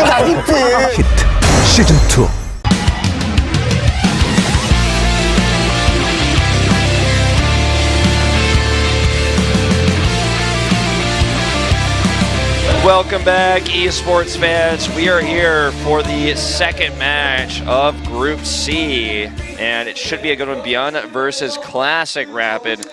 히트 시즌2. Welcome back, esports fans. We are here for the second match of Group C, and it should be a good one. ByuN versus Classic Rapid,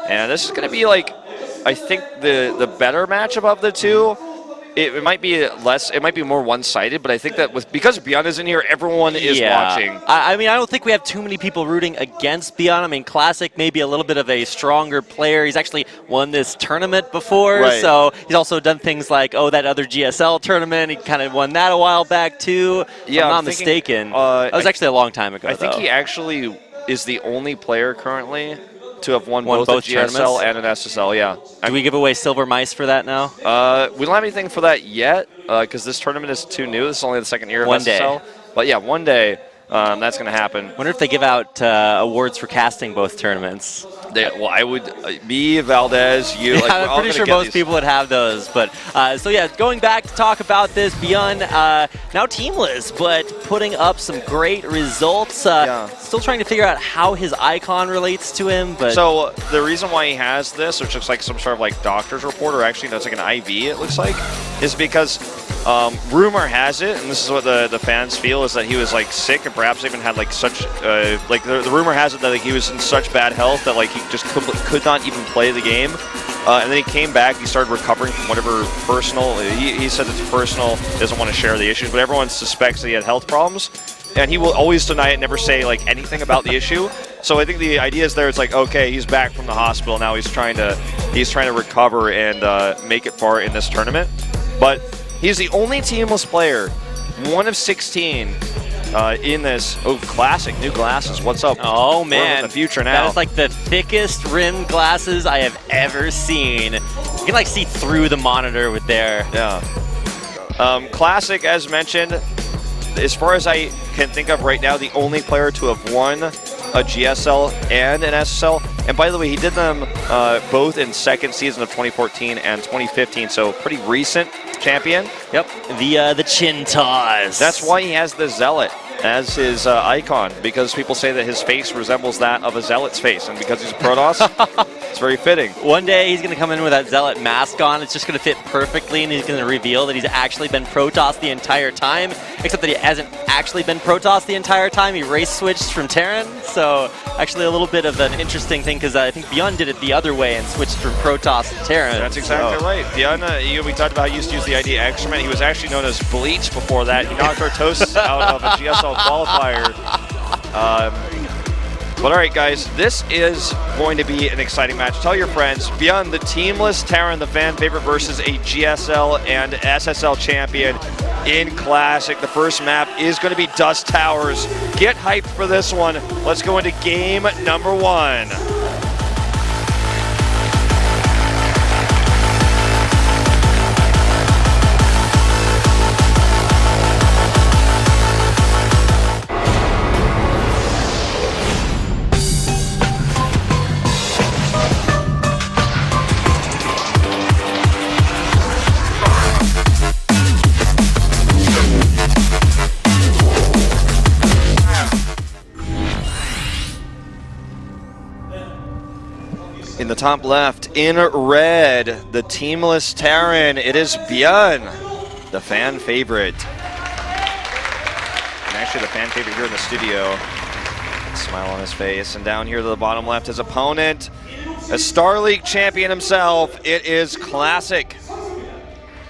and this is going to be like, I think the better matchup of the two. It might be less. It might be more one-sided, but I think that because ByuN is in here, everyone is watching. I mean, I don't think we have too many people rooting against ByuN. I mean, Classic may be a little bit of a stronger player. He's actually won this tournament before, so he's also done things like that other GSL tournament. He kind of won that a while back too. If I'm not mistaken. That was actually a long time ago. I think he actually is the only player currently to have won both a GSL and an SSL, yeah. Do we give away silver mice for that now? We don't have anything for that yet, because this tournament is too new. This is only the second year of SSL. But yeah, one day that's going to happen. Wonder if they give out awards for casting both tournaments. Well, I would be Valdez, you. Like, I'm pretty sure most people would have those. But so yeah, going back to talk about this, ByuN now teamless, but putting up some great results. Still trying to figure out how his icon relates to him. But so the reason why he has this, which looks like some sort of like doctor's report, or actually no, it's like an IV, it looks like, is because rumor has it, and this is what the fans feel, is that he was like sick and perhaps even had like such like the rumor has it that like, he was in such bad health that like he just could not even play the game, and then he came back. He started recovering from whatever personal. He said it's personal. Doesn't want to share the issues, but everyone suspects that he had health problems, and he will always deny it, never say like anything about the issue. So I think the idea is there. It's like, okay, he's back from the hospital now. He's trying to recover and make it far in this tournament, but he's the only teamless player, one of 16. In this, Classic, new glasses. What's up? Oh man, the future now. That is like the thickest rimmed glasses I have ever seen. You can like see through the monitor with there. Yeah. Classic, as mentioned, as far as I can think of right now, the only player to have won a GSL and an SSL. And by the way, he did them both in second season of 2014 and 2015, so pretty recent champion. Yep, the chin toss. That's why he has the Zealot as his icon, because people say that his face resembles that of a Zealot's face, and because he's a Protoss, it's very fitting. One day he's going to come in with that Zealot mask on. It's just going to fit perfectly, and he's going to reveal that he's actually been Protoss the entire time, except that he hasn't actually been Protoss the entire time. He race switched from Terran, so actually a little bit of an interesting thing, because I think ByuN did it the other way and switched from Protoss to Terran. That's exactly right. ByuN, we talked about how he used to use the ID Excrement. He was actually known as Bleach before that. He knocked Artosis out of a GSL qualifier. But all right, guys, this is going to be an exciting match. Tell your friends, ByuN, the teamless Terran, the fan favorite, versus a GSL and SSL champion in Classic. The first map is going to be Dust Towers. Get hyped for this one. Let's go into game number 1. In the top left, in red, the teamless Terran, it is ByuN, the fan favorite. And actually the fan favorite here in the studio. Smile on his face. And down here to the bottom left, his opponent, a Star League champion himself, it is Classic.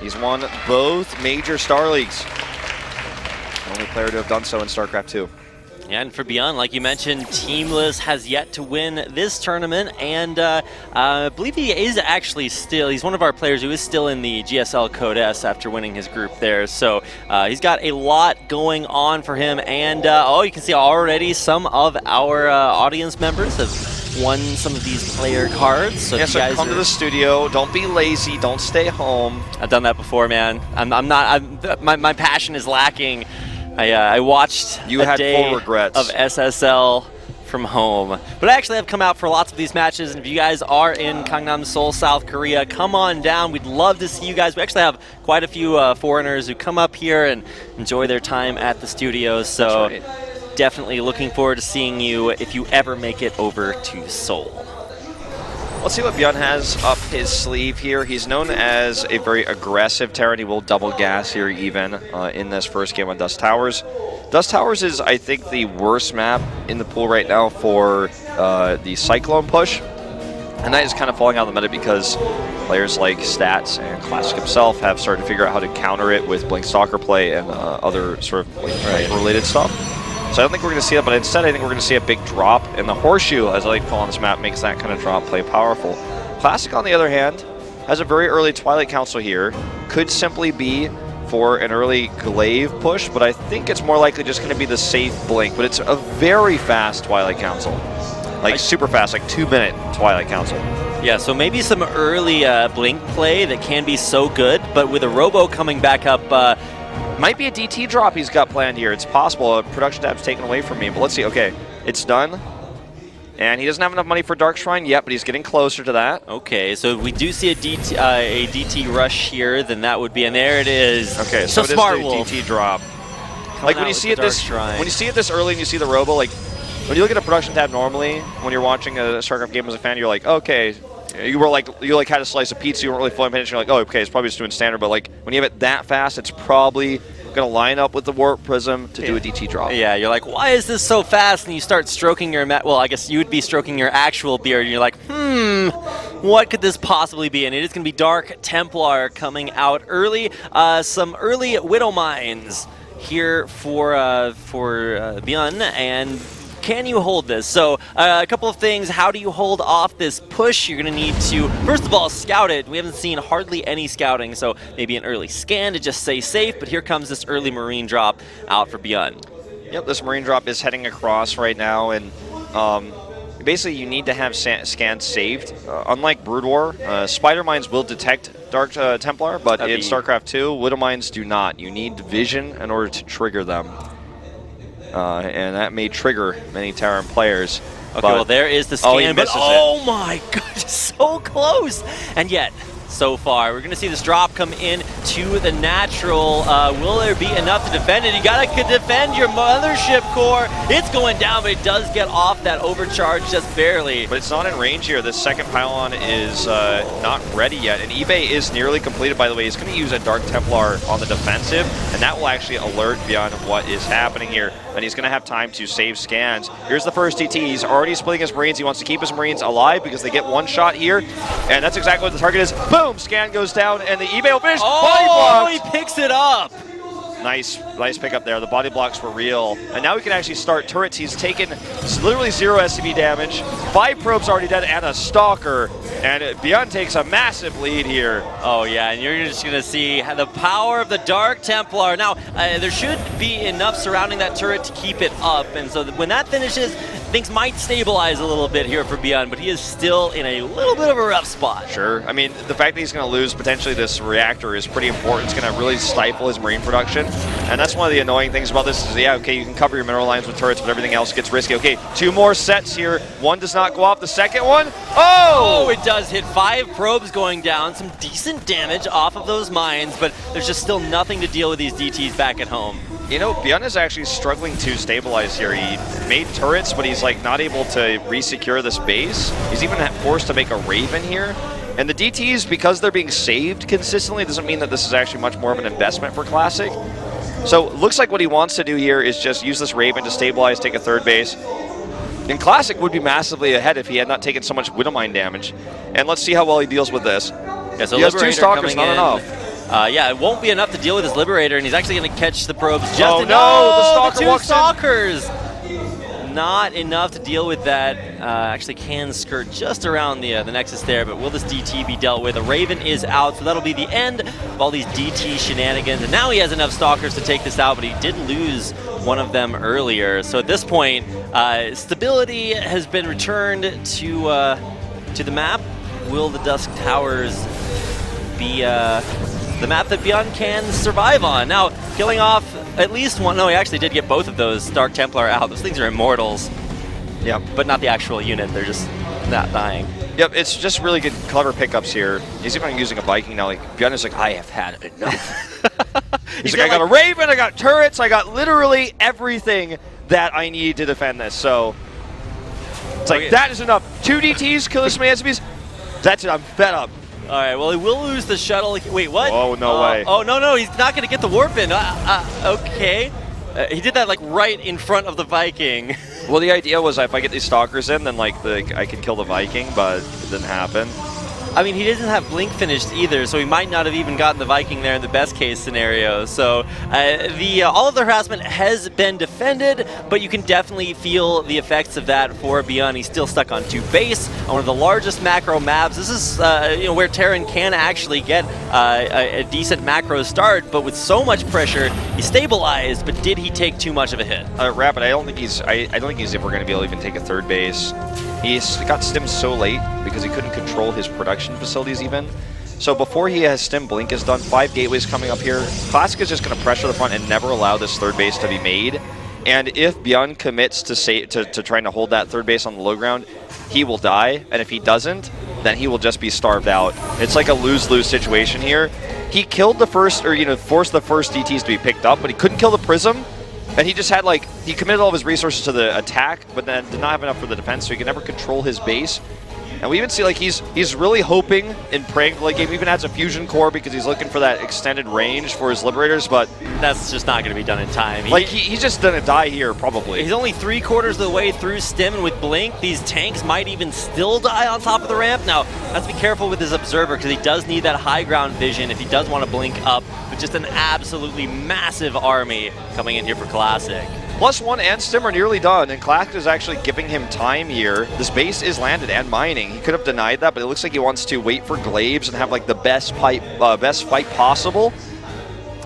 He's won both major Star Leagues. Only player to have done so in StarCraft 2. Yeah, and for ByuN, like you mentioned, teamless has yet to win this tournament, and I believe he is actually still, he's one of our players who is still in the GSL Code S after winning his group there, so he's got a lot going on for him, and you can see already some of our audience members have won some of these player cards. So yeah, so come to the studio, don't be lazy, don't stay home. I've done that before, man. My passion is lacking. I watched a day full regrets of SSL from home. But I actually have come out for lots of these matches, and if you guys are in Gangnam, Seoul, South Korea, come on down. We'd love to see you guys. We actually have quite a few foreigners who come up here and enjoy their time at the studios, so definitely looking forward to seeing you if you ever make it over to Seoul. Let's see what ByuN has up his sleeve here. He's known as a very aggressive Terran. He will double gas here even in this first game on Dust Towers. Dust Towers is, I think, the worst map in the pool right now for the Cyclone push. And that is kind of falling out of the meta because players like Stats and Classic himself have started to figure out how to counter it with Blink Stalker play and other sort of related stuff. So I don't think we're going to see that, but instead I think we're going to see a big drop, and the Horseshoe, as I like to call on this map, makes that kind of drop play powerful. Classic, on the other hand, has a very early Twilight Council here. Could simply be for an early Glaive push, but I think it's more likely just going to be the safe Blink, but it's a very fast Twilight Council. Like super fast, like 2-minute Twilight Council. Yeah, so maybe some early Blink play that can be so good, but with a Robo coming back up, might be a DT drop he's got planned here. It's possible. A production tab's taken away from me, but let's see. Okay, it's done. And he doesn't have enough money for Dark Shrine yet, but he's getting closer to that. Okay, so if we do see a DT rush here, then that would be, and there it is. Okay, so it is the DT drop. Like when you see it this early and you see the Robo, like when you look at a production tab normally, when you're watching a StarCraft game as a fan, you're like, okay, you had a slice of pizza, you weren't really fully paying attention, you're like, oh, okay, it's probably just doing standard, but like when you have it that fast, it's probably going to line up with the Warp Prism to do a DT drop. Yeah, you're like, why is this so fast? And you start stroking your, well, I guess you would be stroking your actual beard, and you're like, what could this possibly be? And it is going to be Dark Templar coming out early. Some early Widow Mines here for ByuN, and can you hold this? So a couple of things. How do you hold off this push? You're going to need to, first of all, scout it. We haven't seen hardly any scouting, so maybe an early scan to just stay safe, but here comes this early Marine drop out for ByuN. Yep, this Marine drop is heading across right now, and basically you need to have scans saved. Unlike Brood War, Spider Mines will detect Dark Templar, but in StarCraft 2, Widow Mines do not. You need vision in order to trigger them. And that may trigger many Terran players. Okay, well there is the scan, but oh my god, so close! And yet, so far, we're going to see this drop come in to the natural. Will there be enough to defend it? You got to defend your mothership core. It's going down, but it does get off that overcharge just barely. But it's not in range here. This second pylon is not ready yet, and eBay is nearly completed, by the way. He's going to use a Dark Templar on the defensive, and that will actually alert ByuN of what is happening here, and he's going to have time to save scans. Here's the first DT. He's already splitting his Marines. He wants to keep his Marines alive because they get one shot here, and that's exactly what the target is. Boom! Scan goes down, and the eBay will finish. Body blocked. He picks it up. Nice pickup there. The body blocks were real. And now we can actually start turrets. He's taken literally 0 SCV damage. 5 probes already dead and a Stalker. And ByuN takes a massive lead here. Oh yeah, and you're just going to see the power of the Dark Templar. Now, there should be enough surrounding that turret to keep it up. And so when that finishes, things might stabilize a little bit here for ByuN, but he is still in a little bit of a rough spot. Sure. I mean, the fact that he's going to lose potentially this reactor is pretty important. It's going to really stifle his Marine production. And that's one of the annoying things about this is, yeah, okay, you can cover your mineral lines with turrets, but everything else gets risky. Okay, 2 more sets here. One does not go off. The second one, oh! It does hit 5 probes going down. Some decent damage off of those mines, but there's just still nothing to deal with these DTs back at home. You know, ByuN is actually struggling to stabilize here. He made turrets, but he's like not able to re-secure this base. He's even forced to make a Raven here. And the DTs, because they're being saved consistently, doesn't mean that this is actually much more of an investment for Classic. So it looks like what he wants to do here is just use this Raven to stabilize, take a 3rd base. And Classic would be massively ahead if he had not taken so much Widowmine damage. And let's see how well he deals with this. Yeah, so he has 2 Stalkers, not enough. Yeah, it won't be enough to deal with his Liberator, and he's actually going to catch the probes just enough. Oh no, the 2 Stalkers! Not enough to deal with that. Actually can skirt just around the Nexus there, but will this DT be dealt with? A Raven is out, so that'll be the end of all these DT shenanigans. And now he has enough Stalkers to take this out, but he did lose one of them earlier. So at this point, stability has been returned to the map. Will the Dusk Towers be the map that ByuN can survive on? Now, killing off at least one. No, he actually did get both of those Dark Templar out. Those things are immortals. Yep. But not the actual unit. They're just not dying. Yep, it's just really good, clever pickups here. He's even using a Viking now. Like, ByuN is like, I have had enough. He's like, I got a Raven, I got turrets, I got literally everything that I need to defend this. So it's like, that is enough. 2 DTs, kill this many SBs. That's it, I'm fed up. All right, well, he will lose the shuttle. Wait, what? Oh, no way. Oh, no, he's not going to get the warp in. Okay. He did that, like, right in front of the Viking. Well, the idea was if I get these stalkers in, then like I could kill the Viking, but it didn't happen. I mean, he doesn't have Blink finished either, so he might not have even gotten the Viking there in the best case scenario. So all of the harassment has been defended, but you can definitely feel the effects of that for ByuN. He's still stuck on 2 base on one of the largest macro maps. This is where Terran can actually get a decent macro start, but with so much pressure, he stabilized. But did he take too much of a hit? Rapid, I don't think he's ever going to be able to even take a 3rd base. He's got stim so late because he couldn't control his production facilities even. So before he has stim, Blink is done. 5 gateways coming up here. Classic is just going to pressure the front and never allow this 3rd base to be made. And if ByuN commits to trying to hold that 3rd base on the low ground, he will die. And if he doesn't, then he will just be starved out. It's like a lose-lose situation here. He killed the first, or forced the first DTs to be picked up, but he couldn't kill the Prism. And he just had, like, he committed all of his resources to the attack, but then did not have enough for the defense, so he could never control his base. And we even see, like, he's really hoping and praying for the late game. He even has a fusion core because he's looking for that extended range for his Liberators, but that's just not going to be done in time. He's just going to die here, probably. He's only 3/4 of the way through stim, and with Blink, these tanks might even still die on top of the ramp. Now, let's be careful with his Observer, because he does need that high ground vision if he does want to blink up with just an absolutely massive army coming in here for Classic. +1 and stim are nearly done, and Classic is actually giving him time here. This base is landed and mining. He could have denied that, but it looks like he wants to wait for Glaives and have like the best fight possible.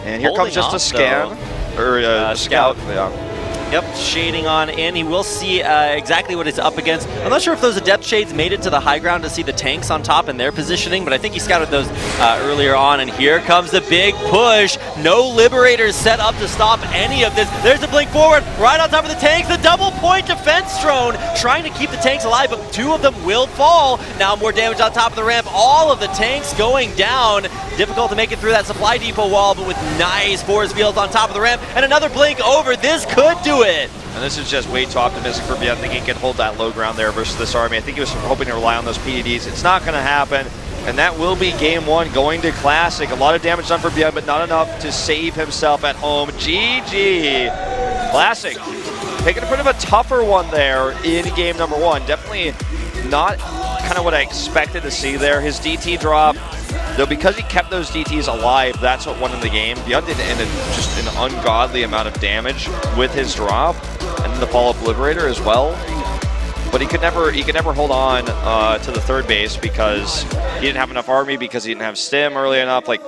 And here comes just a scan, or a scout. Yeah. Yep, shading on in. He will see exactly what it's up against. I'm not sure if those Adept Shades made it to the high ground to see the tanks on top and their positioning, but I think he scouted those earlier on. And here comes the big push. No Liberators set up to stop any of this. There's the blink forward, right on top of the tanks. The double point defense drone trying to keep the tanks alive, but 2 of them will fall. Now more damage on top of the ramp. All of the tanks going down. Difficult to make it through that supply depot wall, but with nice force fields on top of the ramp. And another blink over. This could do it. And this is just way too optimistic for ByuN, thinking he can hold that low ground there versus this army. I think he was hoping to rely on those PDDs. It's not going to happen, and that will be game 1 going to Classic. A lot of damage done for ByuN, but not enough to save himself at home. GG. Classic taking a bit of a tougher one there in game number 1. Definitely not kind of what I expected to see there. His DT drop, though, because he kept those DTs alive, that's what won him the game. ByuN did just an ungodly amount of damage with his drop, and then the follow-up Liberator as well. But he could never hold on to the 3rd base because he didn't have enough army, because he didn't have stim early enough. Like,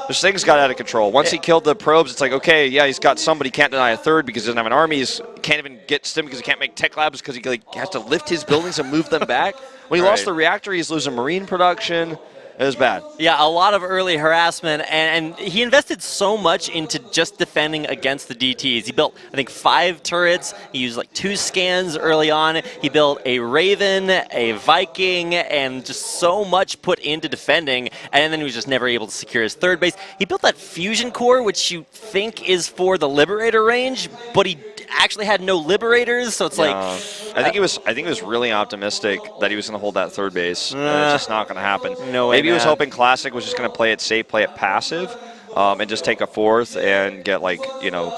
this thing's got out of control. Once he killed the probes, it's like, okay, yeah, he's got some, but he can't deny a 3rd because he doesn't have an army. He can't even get stim because he can't make tech labs because he has to lift his buildings and move them back. When he lost the reactor, he's losing marine production. It was bad. Yeah, a lot of early harassment, and he invested so much into just defending against the DTs. He built, I think, 5 turrets. He used like 2 scans early on. He built a Raven, a Viking, and just so much put into defending, and then he was just never able to secure his 3rd base. He built that fusion core, which you think is for the Liberator range, but he actually had no Liberators, so it's like I think he was really optimistic that he was going to hold that 3rd base. It's just not going to happen. No way. Maybe he was hoping Classic was just going to play it safe, play it passive, and just take a 4th and get, like,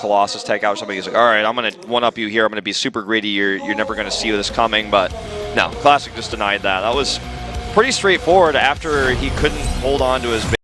Colossus tech out or something. He's like, all right, I'm going to one-up you here. I'm going to be super greedy. You're never going to see this coming. But no, Classic just denied that. That was pretty straightforward after he couldn't hold on to his base.